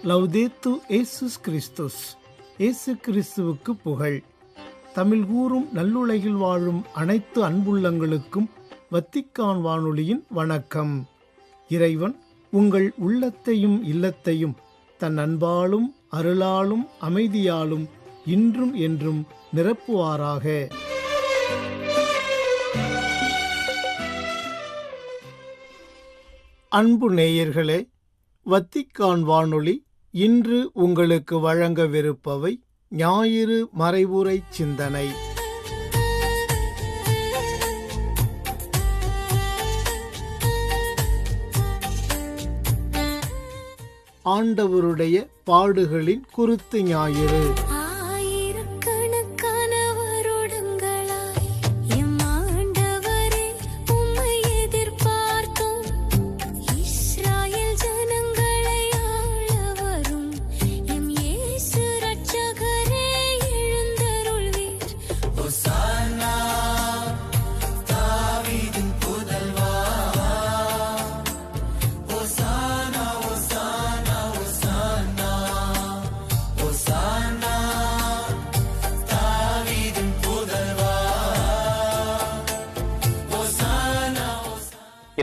லவ்தேத்து இயேசுஸ் கிறிஸ்துஸ். இயேசு கிறிஸ்துவுக்கு புகழ். தமிழ் கூறும் நல்லுலகில் வாழும் அனைத்து அன்புள்ளங்களுக்கும் வத்திக்கான் வானொலியின் வணக்கம். இறைவன் உங்கள் உள்ளத்தையும் இல்லத்தையும் தன் அன்பாலும் அருளாலும் அமைதியாலும் இன்றும் என்றும் நிரப்புவாராக. அன்பு நேயர்களே, வத்திக்கான் வானொலி இன்று உங்களுக்கு வழங்கவிருப்பவை ஞாயிறு மறைவுரை சிந்தனை. ஆண்டவருடைய பாடுகளின் குருத்து ஞாயிறு.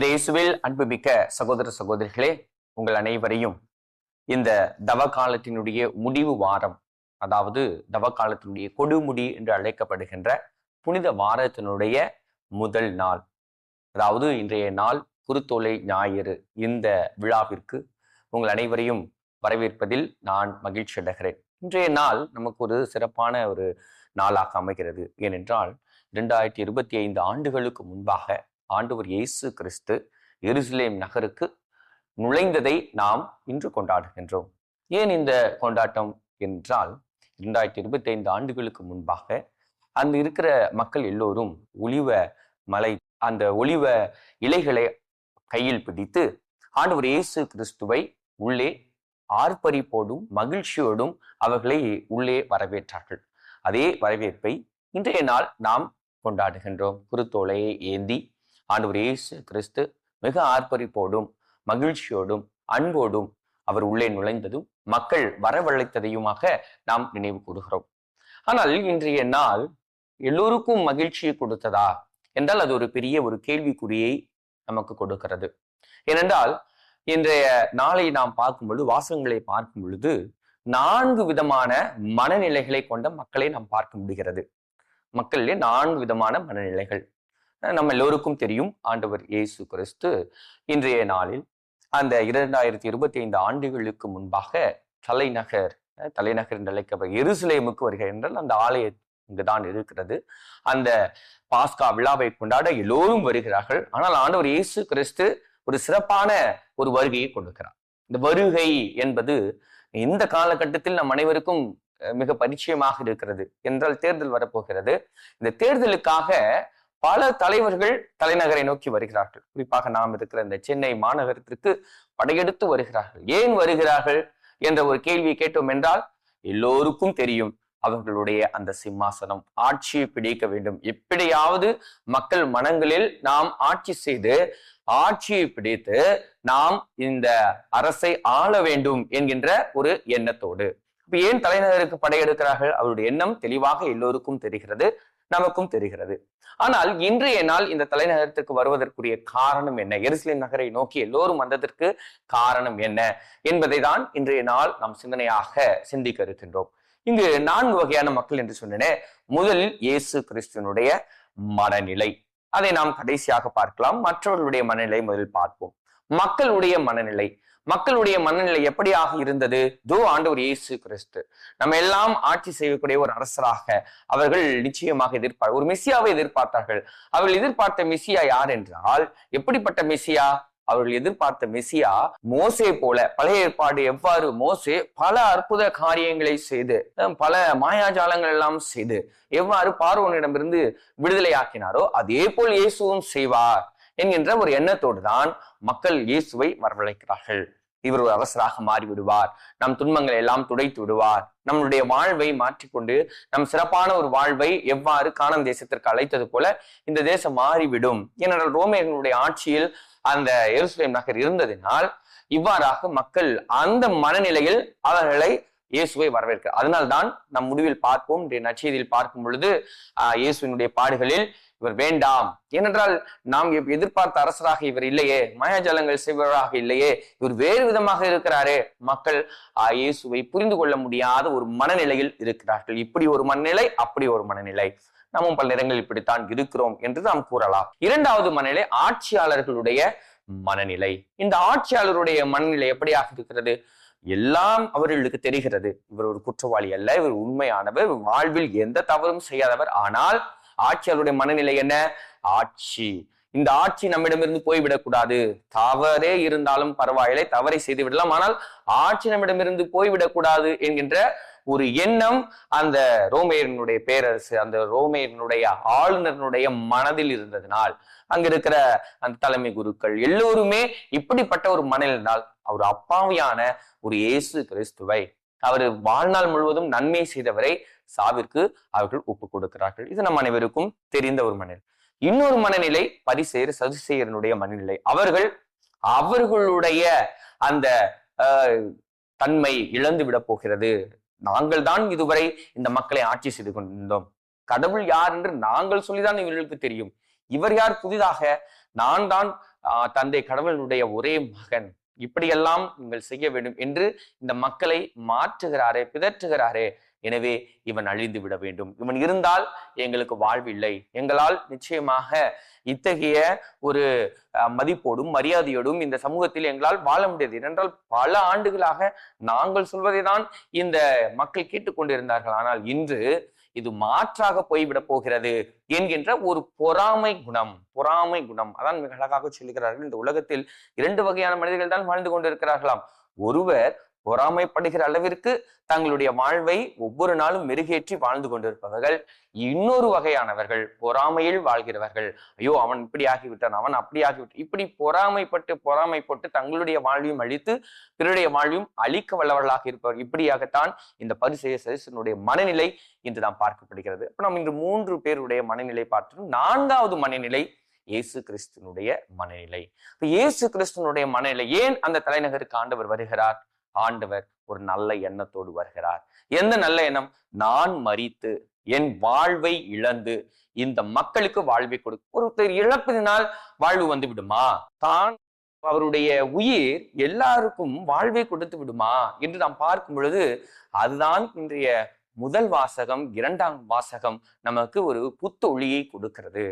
இயேசுவில் அன்புமிக்க சகோதர சகோதரிகளே, உங்கள் அனைவரையும் இந்த தவ காலத்தினுடைய முடிவு வாரம், அதாவது தவ காலத்தினுடைய கொடுமுடி என்று அழைக்கப்படுகின்ற புனித வாரத்தினுடைய முதல் நாள், அதாவது இன்றைய நாள் குருத்தோலை ஞாயிறு, இந்த விழாவிற்கு உங்கள் அனைவரையும் வரவேற்பதில் நான் மகிழ்ச்சி அடைகிறேன். இன்றைய நாள் நமக்கு ஒரு சிறப்பான ஒரு நாளாக அமைகிறது. ஏனென்றால் 2025 ஆண்டுகளுக்கு முன்பாக ஆண்டவர் இயேசு கிறிஸ்து எருசலேம் நகருக்கு நுழைந்ததை நாம் இன்று கொண்டாடுகின்றோம். ஏன் இந்த கொண்டாட்டம் என்றால், 2025 ஆண்டுகளுக்கு முன்பாக அங்கு இருக்கிற மக்கள் எல்லோரும் ஒலிவ மலை, அந்த ஒலிவ இலைகளை கையில் பிடித்து ஆண்டவர் இயேசு கிறிஸ்துவை உள்ளே ஆர்ப்பரிப்போடும் மகிழ்ச்சியோடும் அவர்களை உள்ளே வரவேற்றார்கள். அதே வரவேற்பை இன்றைய நாள் நாம் கொண்டாடுகின்றோம். குருத்தோலையை ஏந்தி ஆண்டவர் இயேசு கிறிஸ்து மிக ஆர்ப்பரிப்போடும் மகிழ்ச்சியோடும் அன்போடும் அவர் உள்ளே நுழைந்ததும் மக்கள் வரவழைத்ததையுமாக நாம் நினைவு கூறுகிறோம். ஆனால் இன்றைய நாள் எல்லோருக்கும் மகிழ்ச்சியை கொடுத்ததா என்றால் அது ஒரு பெரிய ஒரு கேள்விக்குறியை நமக்கு கொடுக்கிறது. ஏனென்றால் இன்றைய நாளை நாம் பார்க்கும் பொழுது, வாசகங்களை பார்க்கும் பொழுது 4 விதமான மனநிலைகளை கொண்ட மக்களை நாம் பார்க்க முடிகிறது. மக்களிலே 4 விதமான மனநிலைகள் நம்ம எல்லோருக்கும் தெரியும். ஆண்டவர் இயேசு கிறிஸ்து இன்றைய நாளில் அந்த 2025 ஆண்டுகளுக்கு முன்பாக தலைநகர் என்று அழைக்கப்பட்ட எருசலேமுக்கு வருகின்றால் அந்த ஆலயம் இங்குதான் இருக்கிறது. அந்த பாஸ்கா விழாவை கொண்டாட எல்லோரும் வருகிறார்கள். ஆனால் ஆண்டவர் இயேசு கிறிஸ்து ஒரு சிறப்பான ஒரு வருகையை கொடுக்கிறார். இந்த வருகை என்பது இந்த காலகட்டத்தில் நம் அனைவருக்கும் மிக பரிச்சயமாக இருக்கிறது. என்றால் தேர்தல் வரப்போகிறது. இந்த தேர்தலுக்காக பல தலைவர்கள் தலைநகரை நோக்கி வருகிறார்கள். குறிப்பாக நாம் இருக்கிற இந்த சென்னை மாநகரத்திற்கு படையெடுத்து வருகிறார்கள். ஏன் வருகிறார்கள் என்ற ஒரு கேள்வியை கேட்டோம் என்றால் எல்லோருக்கும் தெரியும், அவர்களுடைய அந்த சிம்மாசனம், ஆட்சியை பிடிக்க வேண்டும். எப்படியாவது மக்கள் மனங்களில் நாம் ஆட்சி செய்து ஆட்சியை பிடித்து நாம் இந்த அரசை ஆள வேண்டும் என்கின்ற ஒரு எண்ணத்தோடு. இப்ப ஏன் தலைநகருக்கு படையெடுக்கிறார்கள்? அவருடைய எண்ணம் தெளிவாக எல்லோருக்கும் தெரிகிறது, நமக்கும் தெரிகிறது. ஆனால் இன்றைய நாள் இந்த தலைநகரத்திற்கு வருவதற்குரிய காரணம் என்ன? எருசலேம் நகரை நோக்கி எல்லோரும் வந்ததற்கு காரணம் என்ன என்பதை தான் இன்றைய நாள் நாம் சிந்தனையாக சிந்திக்க இருக்கின்றோம். இங்கு 4 வகையான மக்கள் என்று சொன்னேன். முதலில் இயேசு கிறிஸ்துவனுடைய மனநிலை, அதை நாம் கடைசியாக பார்க்கலாம். மற்றவர்களுடைய மனநிலை முதலில் பார்ப்போம். மக்களுடைய மனநிலை எப்படியாக இருந்தது? ஆண்டவர் இயேசு கிறிஸ்து நம்ம எல்லாம் ஆட்சி செய்யக்கூடிய ஒரு அரசராக அவர்கள் நிச்சயமாக ஒரு மெசியாவை எதிர்பார்த்தார்கள். அவர்கள் எதிர்பார்த்த மெசியா யார் என்றால், எப்படிப்பட்ட மெசியா? அவர்கள் எதிர்பார்த்த மெசியா மோசே போல, பழைய ஏற்பாடு எவ்வாறு மோசே பல அற்புத காரியங்களை செய்து பல மாயாஜாலங்கள் எல்லாம் செய்து எவ்வாறு பார்வோனிடமிருந்து விடுதலை ஆக்கினாரோ அதே போல் இயேசுவும் செய்வார் என்கின்ற ஒரு எண்ணத்தோடு தான் மக்கள் இயேசுவை வரவழைக்கிறார்கள். இவர் ஒரு அரசராக மாறி விடுவார், நம் துன்பங்களை எல்லாம் துடைத்து விடுவார், நம்மளுடைய வாழ்வை மாற்றிக்கொண்டு நம் சிறப்பான ஒரு வாழ்வை எவ்வாறு கானான் தேசத்திற்கு அழைத்தது போல இந்த தேசம் மாறிவிடும். ஏனென்றால் ரோமையர்களுடைய ஆட்சியில் அந்த எருசலேம் நகர் இருந்ததினால் இவ்வாறாக மக்கள் அந்த மனநிலையில் அவர்களை இயேசுவை வரவேற்கிறார். அதனால்தான் நம் முடிவில் பார்ப்போம், நற்செய்தியில் பார்க்கும் பொழுது இயேசுவினுடைய பாடுகளில் இவர் வேண்டாம், ஏனென்றால் நாம் எதிர்பார்த்த அரசராக இவர் இல்லையே, மாயாஜாலங்கள் செய்வராக இல்லையே, இவர் வேறு விதமாக இருக்கிறாரே. மக்கள் இயேசுவை புரிந்து கொள்ள முடியாத ஒரு மனநிலையில் இருக்கிறார்கள். இப்படி ஒரு மனநிலை, அப்படி ஒரு மனநிலை. நாமும் பல நேரங்களில் இப்படித்தான் இருக்கிறோம் என்று நாம் கூறலாம். இரண்டாவது மனநிலை ஆட்சியாளர்களுடைய மனநிலை. இந்த ஆட்சியாளருடைய மனநிலை எப்படியாக இருக்கிறது? எல்லாம் அவர்களுக்கு தெரிகிறது, இவர் ஒரு குற்றவாளி அல்ல, இவர் உண்மையானவர், வாழ்வில் எந்த தவறும் செய்யாதவர். ஆனால் ஆட்சியாளருடைய மனநிலை என்ன? ஆட்சி, இந்த ஆட்சி நம்மிடமிருந்து போய்விடக்கூடாது, தவறே இருந்தாலும் பரவாயில்லை, தவறை செய்து விடலாம், ஆனால் ஆட்சி நம்மிடமிருந்து போய்விடக்கூடாது என்கின்ற ஒரு எண்ணம் அந்த ரோமையனுடைய பேரரசு, அந்த ரோமையனுடைய ஆளுநருடைய மனதில் இருந்ததனால் அங்க இருக்கிற அந்த தலைமை குருக்கள் எல்லோருமே இப்படிப்பட்ட ஒரு மனநிலையினால் அவர் அப்பாவியான ஒரு இயேசு கிறிஸ்துவை, அவர் வாழ்நாள் முழுவதும் நன்மை செய்தவரை சாவிற்கு அவர்கள் ஒப்பு கொடுக்கிறார்கள். இது நம் அனைவருக்கும் தெரிந்த ஒரு மனநிலை. இன்னொரு மனநிலை பரிசேயர் சதுசேயருடைய மனநிலை. அவர்களுடைய அந்த தன்மை இழந்து விட போகிறது. நாங்கள் தான் இதுவரை இந்த மக்களை ஆட்சி செய்து கொண்டிருந்தோம், கடவுள் யார் என்று நாங்கள் சொல்லிதான் இவர்களுக்கு தெரியும், இவர் யார் புதிதாக, நான் தான் தந்தை கடவுளுடைய ஒரே மகன், இப்படியெல்லாம் நீங்கள் செய்ய வேண்டும் என்று இந்த மக்களை மாற்றுகிறாரே, பிதற்றுகிறாரே. எனவே இவன் அழிந்து விட வேண்டும், இவன் இருந்தால் எங்களுக்கு வாழ்வில்லை, எங்களால் நிச்சயமாக இத்தகைய ஒரு மதிப்போடும் மரியாதையோடும் இந்த சமூகத்தில் எங்களால் வாழ முடியாது. ஏனென்றால் பல ஆண்டுகளாக நாங்கள் சொல்வதை தான் இந்த மக்கள் கேட்டுக்கொண்டிருந்தார்கள். ஆனால் இன்று இது மாற்றாக போய்விட போகிறது என்கின்ற ஒரு பொறாமை குணம். அதான் மிக அழகாக சொல்லுகிறார்கள். இந்த உலகத்தில் இரண்டு வகையான மனிதர்கள் தான் வாழ்ந்து கொண்டிருக்கிறார்களாம். ஒருவர் பொறாமைப்படுகிற அளவிற்கு தங்களுடைய வாழ்வை ஒவ்வொரு நாளும் மெருகேற்றி வாழ்ந்து கொண்டிருப்பவர்கள். இன்னொரு வகையானவர்கள் பொறாமையில் வாழ்கிறவர்கள். ஐயோ, அவன் இப்படி ஆகிவிட்டான், அவன் அப்படி ஆகிவிட்டான், இப்படி பொறாமைப்பட்டு தங்களுடைய வாழ்வையும் அழித்து பிறருடைய வாழ்வையும் அழிக்க வல்லவர்களாக இருப்பவர். இப்படியாகத்தான் இந்த பரிசேயர் சதுசேயருடைய மனநிலை இன்று நாம் பார்க்கப்படுகிறது. அப்ப நாம் இன்று 3 பேருடைய மனநிலை பார்த்தோம். 4வது மனநிலை இயேசு கிறிஸ்துனுடைய மனநிலை. இயேசு கிறிஸ்துனுடைய மனநிலை. ஏன் அந்த தலைநகருக்கு ஆண்டவர் வருகிறார்? ஆண்டவர் ஒரு நல்ல எண்ணத்தோடு வருகிறார். எந்த நல்ல எண்ணம்? நான் மரித்து என் வாழ்வை இழந்து இந்த மக்களுக்கு வாழ்வை கொடுக்கும். ஒருத்தர் இழப்பதினால் வாழ்வு வந்து விடுமா? தான் அவருடைய உயிர் எல்லாருக்கும் வாழ்வை கொடுத்து விடுமா என்று நாம் பார்க்கும் பொழுது அதுதான் இன்றைய முதல் வாசகம். 2ஆம் வாசகம் நமக்கு ஒரு புத்த ஒளியை கொடுக்கிறது.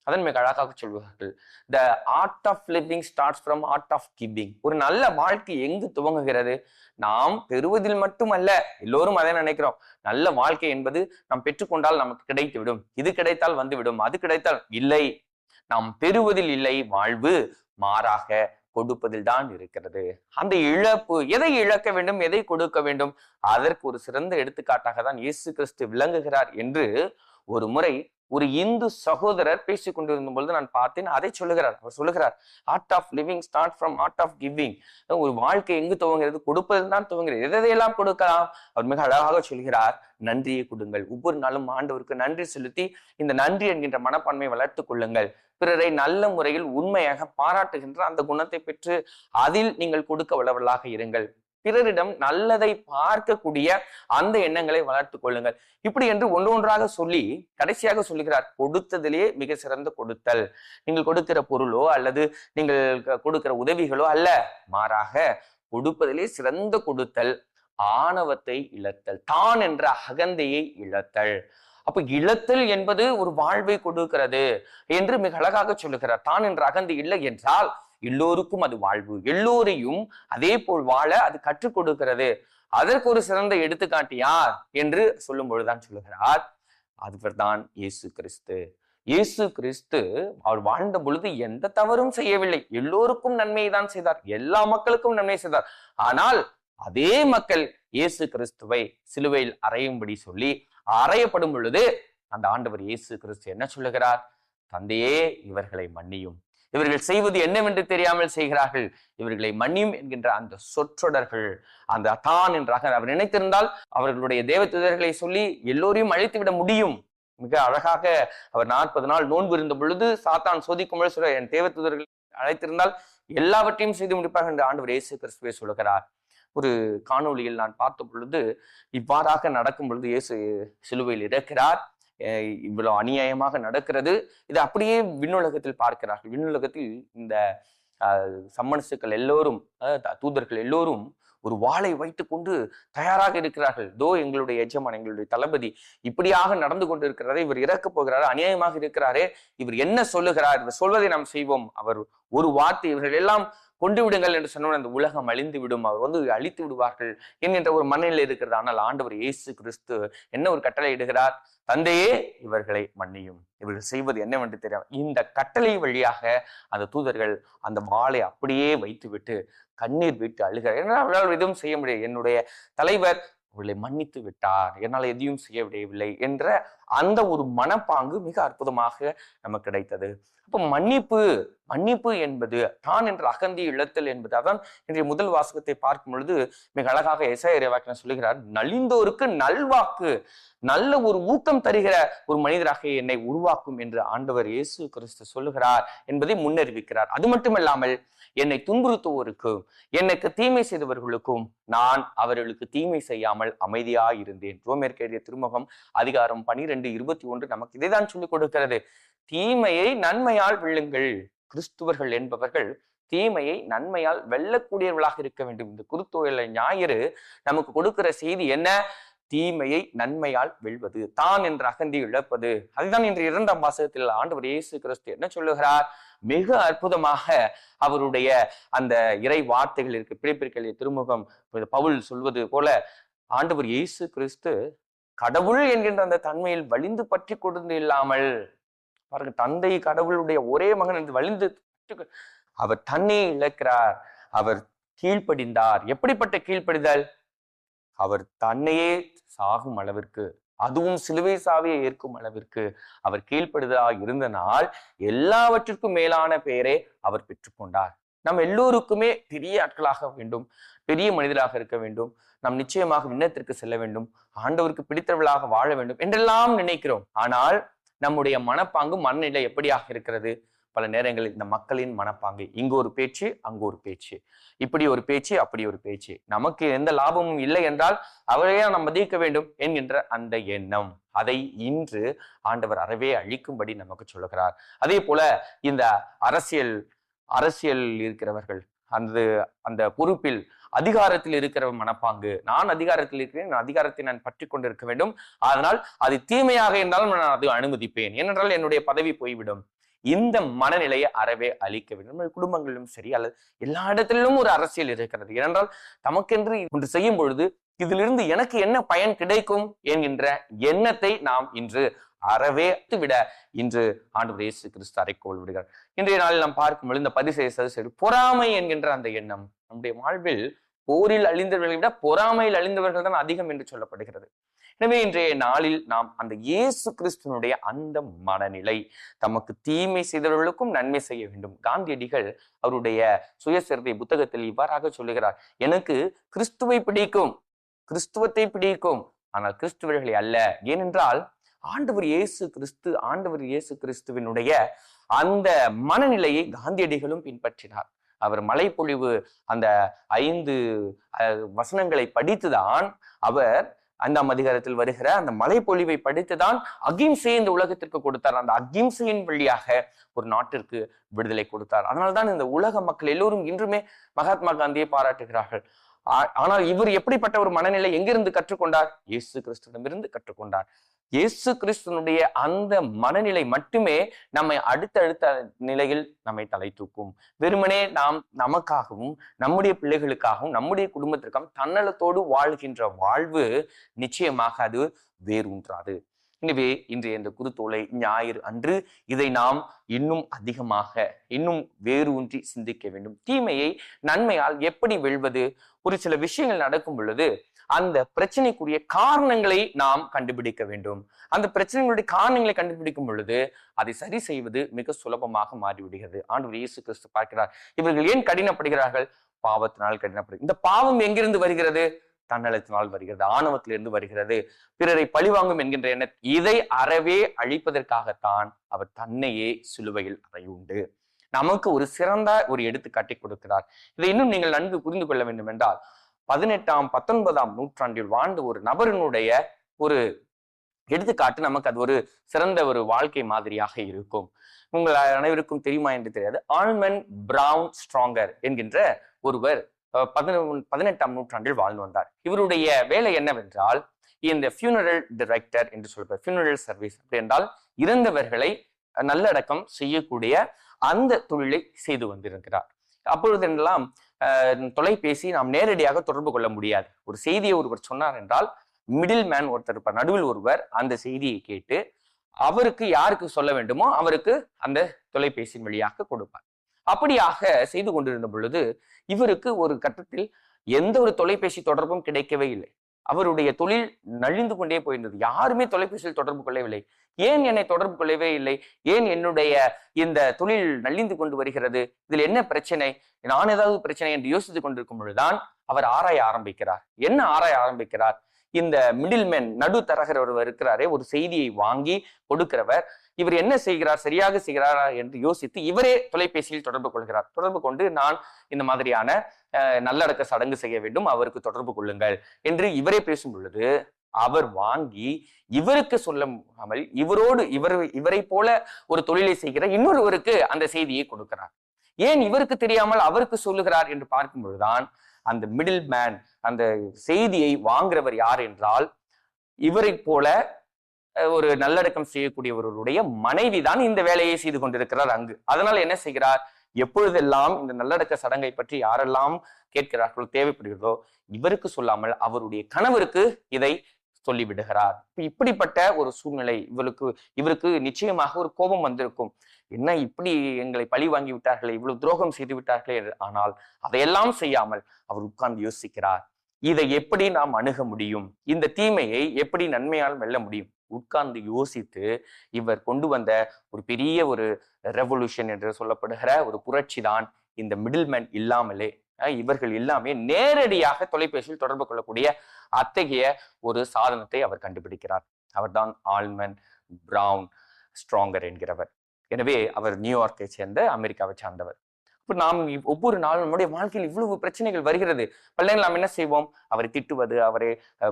அதன் மிக அழகாக சொல்வார்கள், the art of living starts from art of giving. ஒரு நல்ல வாழ்க்கை எங்கு துவங்குகிறது? நாம் பெறுவதில் மட்டுமல்ல. எல்லோரும் அதை நினைக்கிறோம், நல்ல வாழ்க்கை என்பது நாம் பெற்றுக்கொண்டால் நமக்கு கிடைத்து விடும், இது கிடைத்தால் வந்துவிடும், அது கிடைத்தால் இல்லை. நாம் பெறுவதில் இல்லை வாழ்வு, மாறாக கொடுப்பதில் தான் இருக்கிறது. அந்த இழப்பு, எதை இழக்க வேண்டும், எதை கொடுக்க வேண்டும், அதற்கு ஒரு சிறந்த எடுத்துக்காட்டாக தான் இயேசு கிறிஸ்து விளங்குகிறார் என்று ஒரு முறை ஒரு இந்து சகோதரர் பேசிக் கொண்டிருக்கும் பொழுது நான் பார்த்தேன். அதை சொல்லுகிறார். அவர் சொல்லுகிறார், art of living start from art of giving. ஒரு வாழ்க்கை எங்கு துவங்கிறது? கொடுப்பதில் தான் துவங்கிறது. எதையெல்லாம் கொடுக்கலாம்? அவர் மிக அழகாக சொல்கிறார், நன்றியை கொடுங்கள். ஒவ்வொரு நாளும் ஆண்டவருக்கு நன்றி செலுத்தி இந்த நன்றி என்கின்ற மனப்பான்மையை வளர்த்துக் கொள்ளுங்கள். பிறரை நல்ல முறையில் உண்மையாக பாராட்டுகின்ற அந்த குணத்தை பெற்று அதில் நீங்கள் கொடுக்க வல்லவர்களாக இருங்கள். பிறரிடம் நல்லதை பார்க்கக்கூடிய அந்த எண்ணங்களை வளர்த்து கொள்ளுங்கள். இப்படி என்று ஒன்றொன்றாக சொல்லி கடைசியாக சொல்லுகிறார், கொடுத்ததிலேயே மிக சிறந்த கொடுத்தல். நீங்கள் கொடுக்கிற பொருளோ அல்லது நீங்கள் கொடுக்கிற உதவிகளோ அல்ல, மாறாக கொடுப்பதிலே சிறந்த கொடுத்தல் ஆணவத்தை இழத்தல், தான் என்ற அகந்தையை இழத்தல். அப்ப இழத்தல் என்பது ஒரு வாழ்வை கொடுக்கிறது என்று மிக அழகாக சொல்லுகிறார். தான் என்ற அகந்தை இல்லை என்றால் எல்லோருக்கும் அது வாழ்வு, எல்லோரையும் அதே போல் வாழ அது கற்றுக் கொடுக்கிறது. அதற்கு ஒரு சிறந்த எடுத்துக்காட்டு யார் என்று சொல்லும் பொழுதுதான் சொல்லுகிறார், அதுதான் இயேசு கிறிஸ்து. இயேசு கிறிஸ்து அவர் வாழ்ந்த பொழுது எந்த தவறும் செய்யவில்லை, எல்லோருக்கும் நன்மையை தான் செய்தார், எல்லா மக்களுக்கும் நன்மை செய்தார். ஆனால் அதே மக்கள் இயேசு கிறிஸ்துவை சிலுவையில் அறையும்படி சொல்லி அறையப்படும் பொழுது அந்த ஆண்டவர் இயேசு கிறிஸ்து என்ன சொல்லுகிறார்? தந்தையே, இவர்களை மன்னியும், இவர்கள் செய்வது என்னவென்று தெரியாமல் செய்கிறார்கள், இவர்களை மன்னியும் என்கின்ற அந்த சொற்றொடர்கள், அந்த தான் என்றாக அவர் நினைத்திருந்தால் அவர்களுடைய தேவதூதர்களை சொல்லி எல்லோரையும் அழைத்து விட முடியும். மிக அழகாக அவர் 40 நாள் நோன்பு இருந்த பொழுது சாத்தான் சோதிக்கும் பொழுது சொல்ற, என் தேவதூதர்கள் அழைத்திருந்தால் எல்லாவற்றையும் செய்து முடிப்பார்கள் என்று ஆண்டவர் இயேசு கிறிஸ்துவே சொல்கிறார். ஒரு காணொளியில் நான் பார்த்த பொழுது இவ்வாறாக நடக்கும் பொழுது இயேசு சிலுவையில் இறக்கிறார். இவ்வளவு அநியாயமாக நடக்கிறது. இது அப்படியே விண்ணுலகத்தில் பார்க்கிறார்கள். விண்ணுலகத்தில் இந்த சம்மனசுக்கள் எல்லோரும், தூதர்கள் எல்லோரும் ஒரு வாளை வைத்துக் கொண்டு தயாராக இருக்கிறார்கள். தோ எங்களுடைய எஜமான், எங்களுடைய தளபதி இப்படியாக நடந்து கொண்டு இருக்கிறாரே, இவர் இறக்கப் போகிறாரு, அநியாயமாக இருக்கிறாரே, இவர் என்ன சொல்லுகிறார், இவர் சொல்வதை நாம் செய்வோம், அவர் ஒரு வார்த்தை இவர்கள் எல்லாம் கொண்டு விடுங்கள் என்று சொன்ன அந்த உலகம் அழிந்து விடும், அவர் அழித்து விடுவார்கள் என்கின்ற ஒரு மனநிலை இருக்கிறது. ஆனால் ஆண்டவர் இயேசு கிறிஸ்து என்ன ஒரு கட்டளை இடுகிறார், தந்தையே இவர்களை மன்னியும், இவர்கள் செய்வது என்னவென்று தெரியும். இந்த கட்டளை வழியாக அந்த தூதர்கள் அந்த வாளை அப்படியே வைத்து விட்டு கண்ணீர் விட்டு அழுகிறார். என்னால் அவர்களால் எதுவும் செய்ய முடியாது, என்னுடைய தலைவர் அவர்களை மன்னித்து விட்டார், என்னால் எதையும் செய்ய முடியவில்லை என்ற அந்த ஒரு மனப்பாங்கு மிக அற்புதமாக நமக்கு கிடைத்தது. அப்போ மன்னிப்பு என்பது தான் என்ற அகந்தி இழத்தல் என்பது. அதான் இன்றைய முதல் வாசகத்தை பார்க்கும் பொழுது மிக அழகாக எசாயா இறைவாக்கினர் சொல்லுகிறார், நலிந்தோருக்கு நல்வாக்கு, நல்ல ஒரு ஊக்கம் தருகிற ஒரு மனிதராக என்னை உருவாக்கும் என்று ஆண்டவர் இயேசு கிறிஸ்து சொல்லுகிறார் என்பதை முன்னறிவிக்கிறார். அது மட்டுமல்லாமல் என்னை துன்புறுத்துவோருக்கும் எனக்கு தீமை செய்தவர்களுக்கும் நான் அவர்களுக்கு தீமை செய்யாமல் அமைதியாய் இருந்தேன். ரோமேற்கு எழுதிய திருமுகம் அதிகாரம் 12:21 நமக்கு இதைதான் சொல்லிக் கொடுக்கிறது. தீமையை நன்மையால் வெல்லுங்கள். கிறிஸ்துவர்கள் என்பவர்கள் தீமையை நன்மையால் வெல்லக்கூடியவர்களாக இருக்க வேண்டும். இந்த குருத்தோலை ஞாயிறு நமக்கு கொடுக்கிற செய்தி என்ன? தீமையை நன்மையால் வெல்வது, தான் என்ற அகந்தி இழப்பது. அதுதான் இன்று 2ஆம் வாசகத்தில் ஆண்டவர் இயேசு கிறிஸ்து என்ன சொல்லுகிறார்? மிக அற்புதமாக அவருடைய அந்த இறை வார்த்தைகள் இருக்கு. பிலிப்பியர் திருமுகம் பவுல் சொல்வது போல ஆண்டவர் இயேசு கிறிஸ்து கடவுள் என்கின்ற அந்த தன்மையில் வலிந்து பற்றி கொடுத்து இல்லாமல், பாருங்க, தந்தை கடவுளுடைய ஒரே மகன் என்று வலிந்து அவர் தன்னை இழக்கிறார், அவர் கீழ்ப்படிந்தார். எப்படிப்பட்ட கீழ்ப்படிதல்? அவர் தன்னையே சாகும் அளவிற்கு, அதுவும் சிலுவை சாவியை ஏற்கும் அளவிற்கு அவர் கீழ்ப்படுதலாக இருந்த நாள் எல்லாவற்றிற்கும் மேலான பெயரை அவர் பெற்றுக்கொண்டார். நம் எல்லோருக்குமே பெரிய ஆட்களாக வேண்டும், பெரிய மனிதராக இருக்க வேண்டும், நாம் நிச்சயமாக விண்ணத்திற்கு செல்ல வேண்டும், ஆண்டவருக்கு பிடித்தவர்களாக வாழ வேண்டும் என்றெல்லாம் நினைக்கிறோம். ஆனால் நம்முடைய மனப்பாங்கு மனநிலை எப்படியாக இருக்கிறது? பல நேரங்களில் இந்த மக்களின் மனப்பாங்கு, இங்கு ஒரு பேச்சு, அங்கு ஒரு பேச்சு, இப்படி ஒரு பேச்சு, அப்படி ஒரு பேச்சு, நமக்கு எந்த லாபமும் இல்லை என்றால் அவரையே நாம் மதிக்க வேண்டும் என்கின்ற அந்த எண்ணம், அதை இன்று ஆண்டவர் அறவே அழிக்கும்படி நமக்கு சொல்லுகிறார். அதே போல இந்த அரசியல் இருக்கிறவர்கள், அந்த பொறுப்பில் அதிகாரத்தில் இருக்கிற மனப்பாங்கு, நான் அதிகாரத்தில் இருக்கிறேன், அதிகாரத்தை நான் பற்றி கொண்டிருக்க வேண்டும், அதனால் அது தீமையாக இருந்தாலும் நான் அதை அனுமதிப்பேன், ஏனென்றால் என்னுடைய பதவி போய்விடும். இந்த மனநிலையை அறவே அழிக்க வேண்டும். நம்ம குடும்பங்களிலும் சரி, அல்லது எல்லா இடத்திலும் ஒரு அரசியல் இருக்கிறது. ஏனென்றால் தமக்கென்று ஒன்று செய்யும் பொழுது இதிலிருந்து எனக்கு என்ன பயன் கிடைக்கும் என்கின்ற எண்ணத்தை நாம் இன்று அறவே விட இன்று ஆண்டவர் இயேசு கிறிஸ்து அறைக்கோள் விடுகிறார். இன்றைய நாளில் நாம் பார்க்கும்போது இந்த பரிசேயர் பொறாமை என்கின்ற அந்த எண்ணம் நம்முடைய வாழ்வில் போரில் அழிந்தவர்களை விட பொறாமையில் அழிந்தவர்கள் தான் அதிகம் என்று சொல்லப்படுகிறது. எனவே இன்றைய நாளில் நாம் அந்த இயேசு கிறிஸ்துவனுடைய அந்த மனநிலை, தமக்கு தீமை செய்தவர்களுக்கும் நன்மை செய்ய வேண்டும். காந்தியடிகள் அவருடைய சுயசரிதை புத்தகத்தில் இவ்வாறாக சொல்லுகிறார், எனக்கு கிறிஸ்துவை பிடிக்கும், கிறிஸ்துவத்தை பிடிக்கும், ஆனால் கிறிஸ்துவர்களை அல்ல. ஏனென்றால் ஆண்டவர் இயேசு கிறிஸ்துவினுடைய அந்த மனநிலையை காந்தியடிகளும் பின்பற்றினார். அவர் மலைப்பொழிவு அந்த 5 வசனங்களை படித்துதான், அவர் 5ஆம் அதிகாரத்தில் வருகிற அந்த மலைப்பொழிவை படித்துதான் அகிம்சையை இந்த உலகத்திற்கு கொடுத்தார். அந்த அகிம்சையின் வழியாக ஒரு நாட்டிற்கு விடுதலை கொடுத்தார். அதனால்தான் இந்த உலக மக்கள் எல்லோரும் இன்றுமே மகாத்மா காந்தியை பாராட்டுகிறார்கள். ஆனால் இவர் எப்படிப்பட்ட ஒரு மனநிலை எங்கிருந்து கற்றுக்கொண்டார்? இயேசு கிறிஸ்துவிடமிருந்து கற்றுக்கொண்டார். இயேசு கிறிஸ்துவனுடைய அந்த மனநிலை மட்டுமே நம்மை அடுத்தடுத்த நிலையில் நம்மை தலை தூக்கும். வெறுமனே நாம் நமக்காகவும் நம்முடைய பிள்ளைகளுக்காகவும் நம்முடைய குடும்பத்திற்காகவும் தன்னலத்தோடு வாழ்கின்ற வாழ்வு நிச்சயமாக அது வேரூன்றாது. எனவே இன்றைய இந்த குருத்தோலை ஞாயிறு அன்று இதை நாம் இன்னும் அதிகமாக இன்னும் வேரூன்றி சிந்திக்க வேண்டும். தீமையை நன்மையால் எப்படி வெல்வது? ஒரு சில விஷயங்கள் நடக்கும் பொழுது அந்த பிரச்சனைக்குரிய காரணங்களை நாம் கண்டுபிடிக்க வேண்டும். அந்த பிரச்சனைகளுடைய காரணங்களை கண்டுபிடிக்கும் பொழுது அதை சரி செய்வது மிக சுலபமாக மாறிவிடுகிறது. ஆண்டவர் இயேசு கிறிஸ்து பார்க்கிறார், இவர்கள் ஏன் கடினப்படுகிறார்கள்? பாவத்தினால் கடினப்படுகிறது. இந்த பாவம் எங்கிருந்து வருகிறது? தன்னலத்தினால் வருகிறது, ஆணவத்திலிருந்து வருகிறது, பிறரை பழிவாங்கும் என்கின்ற எண்ணம். இதை அறவே அழிப்பதற்காகத்தான் அவர் தன்னையே சிலுவையில் அறையுண்டு நமக்கு ஒரு சிறந்த ஒரு எடுத்துக்காட்டை கொடுக்கிறார். இதை இன்னும் நீங்கள் நன்கு புரிந்து கொள்ள வேண்டும் என்றால், 18ஆம் 19ஆம் நூற்றாண்டில் வாழ்ந்த ஒரு நபரினுடைய ஒரு எடுத்துக்காட்டு நமக்கு அது ஒரு சிறந்த ஒரு வாழ்க்கை மாதிரியாக இருக்கும். உங்கள் அனைவருக்கும் தெரியுமா என்று தெரியாது. ஆல்மண்ட் பிரவுன் ஸ்ட்ராங்கர் என்கின்ற ஒருவர் 18ஆம் நூற்றாண்டில் வாழ்ந்து வந்தார். இவருடைய வேலை என்னவென்றால், இந்த ஃபியூனரல் டைரக்டர் என்று சொல்லப்படுற ஃபியூனரல் சர்வீஸ், அப்படி என்றால் இறந்தவர்களை நல்லடக்கம் செய்யக்கூடிய அந்த தொழிலை செய்து வந்திருக்கிறார். அப்பொழுதெல்லாம் தொலைபேசி நாம் நேரடியாக தொடர்பு கொள்ள முடியாது. ஒரு செய்தியை ஒருவர் சொன்னார் என்றால் மிடில் மேன் ஒருத்தர் இருப்பார், நடுவில் ஒருவர் அந்த செய்தியை கேட்டு அவருக்கு யாருக்கு சொல்ல வேண்டுமோ அவருக்கு அந்த தொலைபேசியின் வழியாக கொடுப்பார். அப்படியாக செய்து கொண்டிருந்த பொழுது இவருக்கு ஒரு கட்டத்தில் எந்த ஒரு தொலைபேசி தொடர்பும் கிடைக்கவே இல்லை. அவருடைய தொழில் நலிந்து கொண்டே போயிருந்தது. யாருமே தொலைபேசியில் தொடர்பு கொள்ளவில்லை. ஏன் என்னை தொடர்பு கொள்ளவே இல்லை? ஏன் என்னுடைய இந்த தொழில் நலிந்து கொண்டு வருகிறது? இதில் என்ன பிரச்சனை? நான் ஏதாவது பிரச்சனை என்று யோசித்துக் கொண்டிருக்கும் பொழுதுதான் அவர் ஆராய ஆரம்பிக்கிறார். என்ன ஆராய ஆரம்பிக்கிறார்? இந்த மிடில் மேன், நடு தரகர் ஒருவர் இருக்கிறாரே, ஒரு செய்தியை வாங்கி கொடுக்கிறவர், இவர் என்ன செய்கிறார், சரியாக செய்கிறாரா என்று யோசித்து இவரே தொலைபேசியில் தொடர்பு கொள்கிறார். தொடர்பு கொண்டு, நான் இந்த மாதிரியான நல்லடக்க சடங்கு செய்ய வேண்டும், அவருக்கு தொடர்பு கொள்ளுங்கள் என்று இவரே பேசும் பொழுது அவர் வாங்கி இவருக்கு சொல்லாமல் இவரை போல ஒரு தொழிலை செய்கிற இன்னொருவருக்கு அந்த செய்தியை கொடுக்கிறார். ஏன் இவருக்கு தெரியாமல் அவருக்கு சொல்லுகிறார் என்று பார்க்கும் பொழுதுதான் அந்த மிடில் மேன், அந்த செய்தியை வாங்குறவர் யார் என்றால் இவரை போல ஒரு நல்லடக்கம் செய்யக்கூடியவர்களுடைய மனைவி தான் இந்த வேலையை செய்து கொண்டிருக்கிறார் அங்கு. அதனால என்ன செய்கிறார்? எப்பொழுதெல்லாம் இந்த நல்லடக்க சடங்கை பற்றி யாரெல்லாம் கேட்கிறார்களோ, தேவைப்படுகிறதோ, இவருக்கு சொல்லாமல் அவருடைய கணவருக்கு இதை சொல்லிவிடுகிறார். இப்படிப்பட்ட ஒரு சூழ்நிலை இவருக்கு நிச்சயமாக ஒரு கோபம் வந்திருக்கும். என்ன இப்படி எங்களை பழி வாங்கி விட்டார்களே, இவ்வளவு துரோகம் செய்து விட்டார்களே. ஆனால் அதையெல்லாம் செய்யாமல் அவர் உட்கார்ந்து யோசிக்கிறார், இதை எப்படி நாம் அணுக முடியும், இந்த தீமையை எப்படி நன்மையால் வெல்ல முடியும். உட்கார்ந்து யோசித்து இவர் கொண்டு வந்த ஒரு பெரிய ஒரு ரெவல்யூஷன் என்று சொல்லப்படுகிற ஒரு புரட்சி தான் இந்த மிடில் மேன் இல்லாமலே, இவர்கள் எல்லாமே நேரடியாக தொலைபேசியில் தொடர்பு கொள்ளக்கூடிய அத்தகைய ஒரு சாதனத்தை அவர் கண்டுபிடிக்கிறார். அவர்தான் ஆல்மண்ட் பிரவுன் ஸ்ட்ராங்கர் என்கிறவர். எனவே அவர் நியூயார்க்கை சேர்ந்த, அமெரிக்காவை சார்ந்தவர். இப்போ நாம் ஒவ்வொரு நாளும் நம்முடைய வாழ்க்கையில் இவ்வளவு பிரச்சனைகள் வருகிறது. பல்லைகள் நாம் என்ன செய்வோம்? அவரை திட்டுவது, அவரை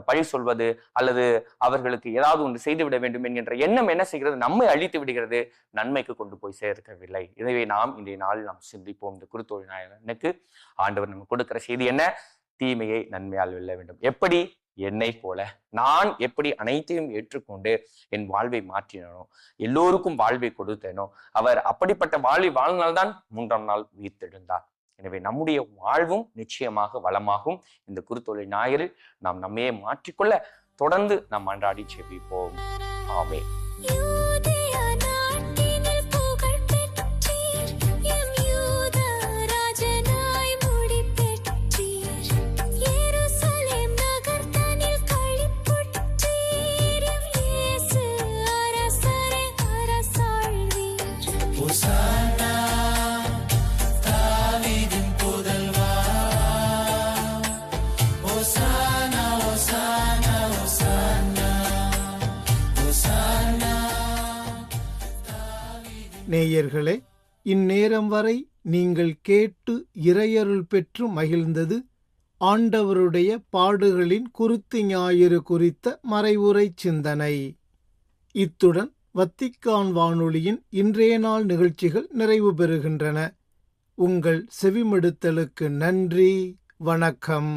பழி சொல்வது, அல்லது அவர்களுக்கு ஏதாவது ஒன்று செய்துவிட வேண்டும் என்கின்ற எண்ணம் என்ன செய்கிறது? நம்மை அழித்து விடுகிறது, நன்மைக்கு கொண்டு போய் சேர்க்கவில்லை. எனவே நாம் இன்றைய நாளில் நாம் சிந்திப்போம். இந்த குருத்தோழி நாயகனுக்கு ஆண்டவர் நமக்கு கொடுக்கிற செய்தி என்ன? தீமையை நன்மையால் வெல்ல வேண்டும். எப்படி? என்னை போல நான் எப்படி அனைத்தையும் ஏற்றுக்கொண்டு என் வாழ்வை மாற்றினோ, எல்லோருக்கும் வாழ்வை கொடுத்தேனோ, அவர் அப்படிப்பட்ட வாழ்வை வாழ்நாள்தான் 3ஆம் நாள் உயிர்த்தெழுந்தார். எனவே நம்முடைய வாழ்வும் நிச்சயமாக வளமாகும். இந்த குருத்தோலை ஞாயிறில் நாம் நம்மையே மாற்றிக்கொள்ள தொடர்ந்து நாம் அன்றாடி ஜெபிப்போம். ஆமென். நேயர்களே, இந்நேரம் வரை நீங்கள் கேட்டு இறையருள் பெற்று மகிழ்ந்தது ஆண்டவருடைய பாடுகளின் குருத்து ஞாயிறு குறித்த மறைவுரை சிந்தனை. இத்துடன் வத்திக்கான் வானொலியின் இன்றைய நாள் நிகழ்ச்சிகள் நிறைவு பெறுகின்றன. உங்கள் செவிமடுத்தலுக்கு நன்றி. வணக்கம்.